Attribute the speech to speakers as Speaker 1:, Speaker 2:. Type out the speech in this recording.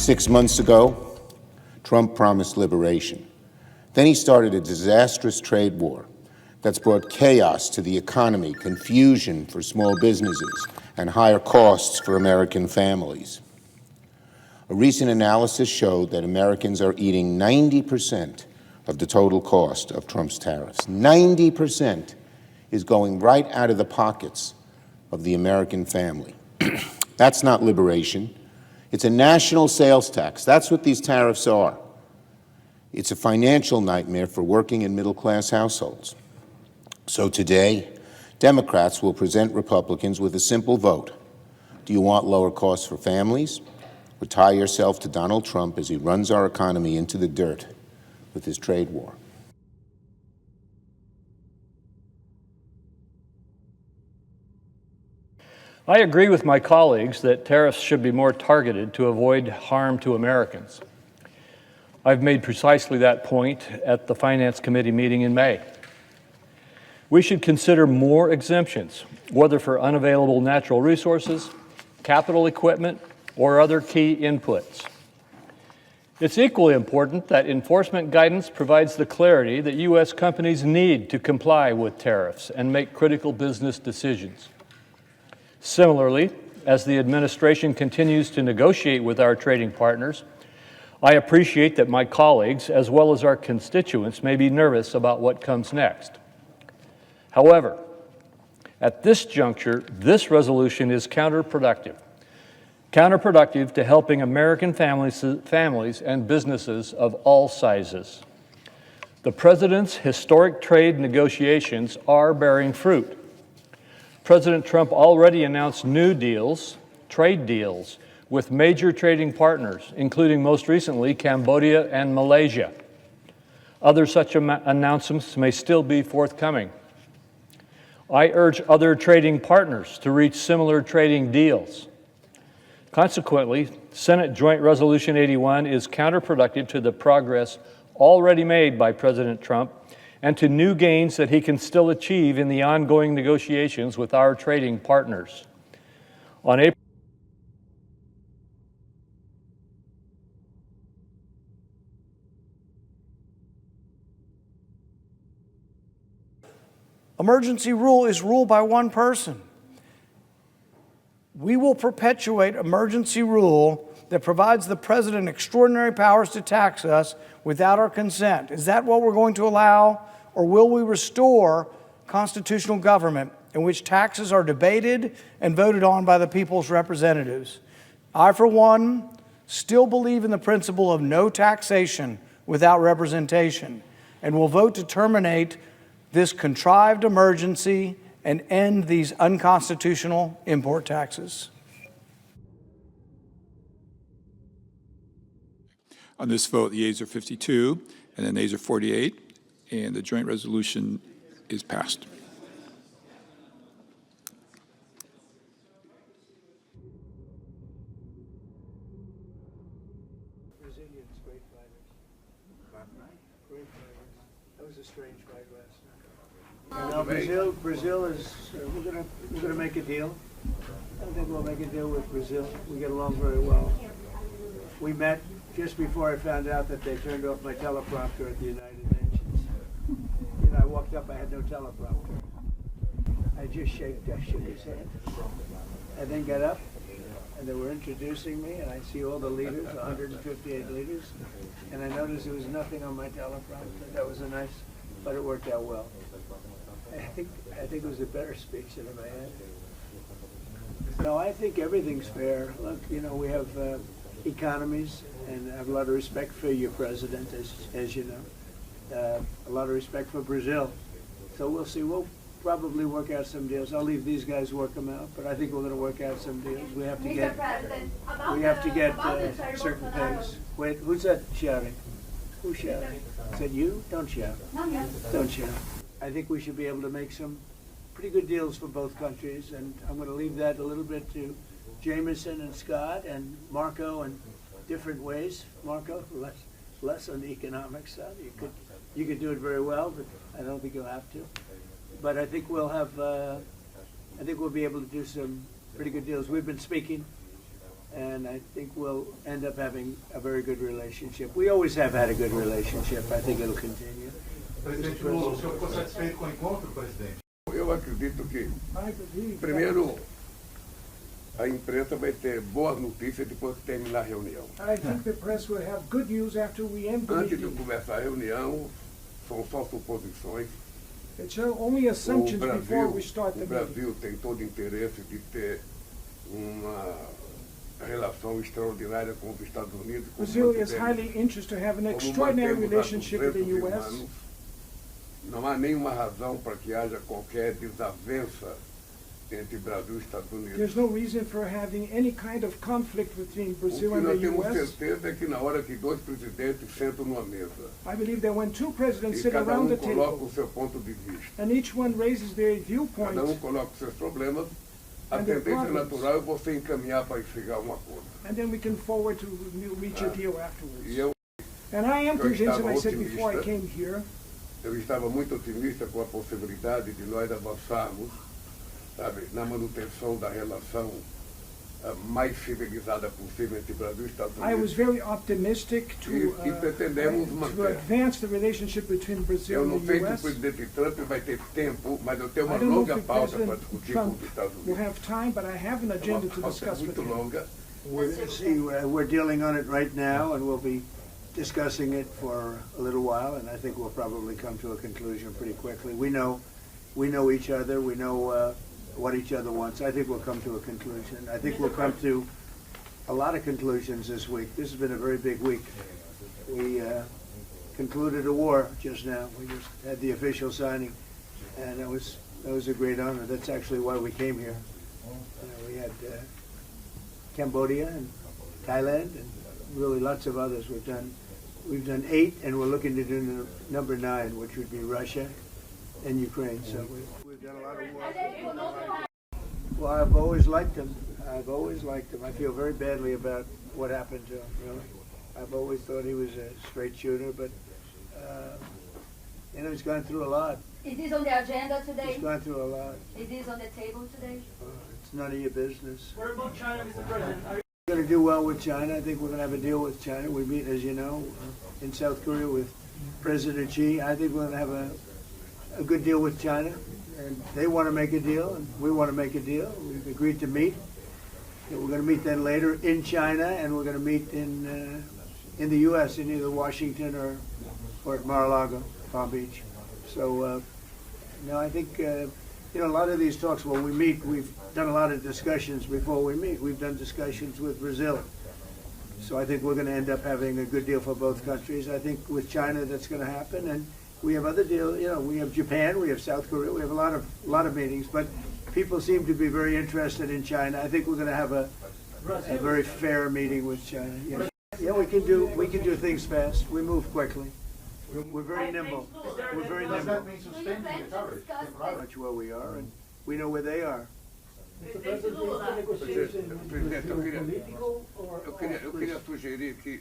Speaker 1: 6 months ago, Trump promised liberation. Then he started a disastrous trade war that's brought chaos to the economy, confusion for small businesses, and higher costs for American families. A recent analysis showed that Americans are eating 90% of the total cost of Trump's tariffs. 90% is going right out of the pockets of the American family. That's not liberation. It's a national sales tax. That's what these tariffs are. It's a financial nightmare for working and middle-class households. So today, Democrats will present Republicans with a simple vote. Do you want lower costs for families? Or tie yourself to Donald Trump as he runs our economy into the dirt with his trade war?
Speaker 2: I agree with my colleagues that tariffs should be more targeted to avoid harm to Americans. I've made precisely that point at the Finance Committee meeting in May. We should consider more exemptions, whether for unavailable natural resources, capital equipment, or other key inputs. It's equally important that enforcement guidance provides the clarity that U.S. companies need to comply with tariffs and make critical business decisions. Similarly, as the administration continues to negotiate with our trading partners, I appreciate that my colleagues, as well as our constituents, may be nervous about what comes next. However, at this juncture, this resolution is counterproductive to helping American families and businesses of all sizes. The President's historic trade negotiations are bearing fruit. President Trump already announced new deals, trade deals, with major trading partners, including most recently Cambodia and Malaysia. Other such announcements may still be forthcoming. I urge other trading partners to reach similar trading deals. Consequently, Senate Joint Resolution 81 is counterproductive to the progress already made by President Trump and to new gains that he can still achieve in the ongoing negotiations with our trading partners. On April
Speaker 3: Emergency rule is ruled by one person. We will perpetuate emergency rule that provides the president extraordinary powers to tax us without our consent. Is that what we're going to allow? Or will we restore constitutional government in which taxes are debated and voted on by the people's representatives? I, for one, still believe in the principle of no taxation without representation, and will vote to terminate this contrived emergency and end these unconstitutional import taxes.
Speaker 4: On this vote, the yeas are 52 and the nays are 48, and the joint resolution is passed.
Speaker 5: Brazilians, great fighters. Great fighters. That was a strange fight last night. Now Brazil is. We're gonna make a deal. I think we'll make a deal with Brazil. We get along very well. We met just before I found out that they turned off my teleprompter at the United Nations. You know, I walked up, I had no teleprompter. I just shook his hand. I then got up, and they were introducing me, and I see all the leaders, 158 leaders, and I noticed there was nothing on my teleprompter. That was but it worked out well. I think it was a better speech than I've had. No, I think everything's fair. Look, you know, we have economies, and I have a lot of respect for your president, as you know. A lot of respect for Brazil. So we'll see. We'll probably work out some deals. I'll leave these guys work them out, but I think we're going to work out some deals. We have to get certain things. Wait, who's that shouting? Who's shouting? Is that you? Don't shout. Don't shout. I think we should be able to make some pretty good deals for both countries, and I'm going to leave that a little bit to Jameson and Scott and Marco in different ways. Marco, less on the economic side. You could do it very well, but I don't think you'll have to. But I think we'll be able to do some pretty good deals. We've been speaking and I think we'll end up having a very good relationship. We always have had a good relationship. I think it'll continue.
Speaker 6: Presidente Lula, o senhor ficou satisfeito com o encontro, presidente?
Speaker 7: Eu acredito que, primeiro, a imprensa vai ter boas notícias depois que terminar a reunião.
Speaker 8: I think the press will have good news after we end the
Speaker 7: Antes de
Speaker 8: meeting.
Speaker 7: começar a reunião, são só suposições.
Speaker 8: It's only assumptions before we start
Speaker 7: O
Speaker 8: the meeting.
Speaker 7: Brasil tem todo interesse de ter uma relação extraordinária com os Estados Unidos. como
Speaker 8: Brazil is
Speaker 7: mantemos-
Speaker 8: highly interested to have an
Speaker 7: como
Speaker 8: extraordinary
Speaker 7: mantemos há
Speaker 8: relationship with the
Speaker 7: 200
Speaker 8: U.S.
Speaker 7: anos. Não há nenhuma razão para que haja qualquer desavença entre Brasil e Estados Unidos.
Speaker 8: There's no reason for having any kind of conflict between
Speaker 7: O que
Speaker 8: Brazil and
Speaker 7: nós
Speaker 8: the
Speaker 7: temos
Speaker 8: U.S.
Speaker 7: certeza é que na hora que dois presidentes sentam numa mesa
Speaker 8: I believe that when two presidents
Speaker 7: e
Speaker 8: sit
Speaker 7: cada
Speaker 8: around the
Speaker 7: coloca
Speaker 8: table
Speaker 7: o seu ponto de vista,
Speaker 8: and each one raises their
Speaker 7: cada
Speaker 8: viewpoint,
Speaker 7: coloca os seus problemas, a
Speaker 8: And their
Speaker 7: tendência
Speaker 8: problems.
Speaker 7: natural é você encaminhar para chegar a um acordo.
Speaker 8: and then we can forward to reach a deal afterwards.
Speaker 7: E eu
Speaker 8: And I am
Speaker 7: eu
Speaker 8: convinced, and
Speaker 7: estava
Speaker 8: I said before I
Speaker 7: otimista.
Speaker 8: came here,
Speaker 7: estava muito otimista com a possibilidade de nós avançarmos, sabe, na manutenção da relação mais civilizada possível entre Brasil e Estados
Speaker 8: I was
Speaker 7: Unidos.
Speaker 8: very optimistic
Speaker 7: E pretendemos
Speaker 8: to
Speaker 7: manter.
Speaker 8: advance the relationship between Brazil
Speaker 7: Eu não
Speaker 8: and
Speaker 7: sei
Speaker 8: the
Speaker 7: se o
Speaker 8: U.S.
Speaker 7: presidente Trump vai ter tempo, mas eu tenho uma
Speaker 8: I don't know
Speaker 7: longa
Speaker 8: if the
Speaker 7: pauta para
Speaker 8: President
Speaker 7: discutir
Speaker 8: Trump
Speaker 7: com os Estados
Speaker 8: will
Speaker 7: Unidos.
Speaker 8: have time, but I have an
Speaker 7: É
Speaker 8: agenda
Speaker 7: uma
Speaker 8: to
Speaker 7: pauta
Speaker 8: discuss with
Speaker 7: muito
Speaker 8: him.
Speaker 7: longa.
Speaker 5: We're dealing on it right now, and we'll be discussing it for a little while, and I think we'll probably come to a conclusion pretty quickly. We know each other. We know what each other wants. I think we'll come to a conclusion. I think we'll come to a lot of conclusions this week. This has been a very big week. We concluded a war just now. We just had the official signing, and that was a great honor. That's actually why we came here. We had Cambodia and Thailand and really lots of others. We've done 8, and we're looking to do number 9, which would be Russia and Ukraine. So we've done a lot of work. Well, I've always liked him. I feel very badly about what happened to him, really. I've always thought he was a straight shooter, but he's gone through a lot.
Speaker 9: It is on the agenda
Speaker 5: He's
Speaker 9: today.
Speaker 5: gone through a lot.
Speaker 9: It is on the table today.
Speaker 5: It's none of your business.
Speaker 3: What about China, Mr. President?
Speaker 5: We're going to do well with China. I think we're going to have a deal with China. We meet, as you know, in South Korea with President Xi. I think we're going to have a good deal with China. And they want to make a deal, and we want to make a deal. We've agreed to meet. And we're going to meet then later in China, and we're going to meet in the U.S. in either Washington or at Mar-a-Lago, Palm Beach. So, I think, a lot of these talks, when we meet, we've done a lot of discussions before we meet. We've done discussions with Brazil. So I think we're going to end up having a good deal for both countries. I think with China that's going to happen, and we have other deals. We have Japan, we have South Korea, we have a lot of meetings. But people seem to be very interested in China. I think we're going to have a very fair meeting with China. Yeah, we can do things fast. We move quickly. We're very nimble. We're very
Speaker 6: Does
Speaker 5: nimble.
Speaker 6: that mean suspending the tariffs?
Speaker 5: Much where we are, and we know where they are.
Speaker 7: Presidente, eu queria sugerir que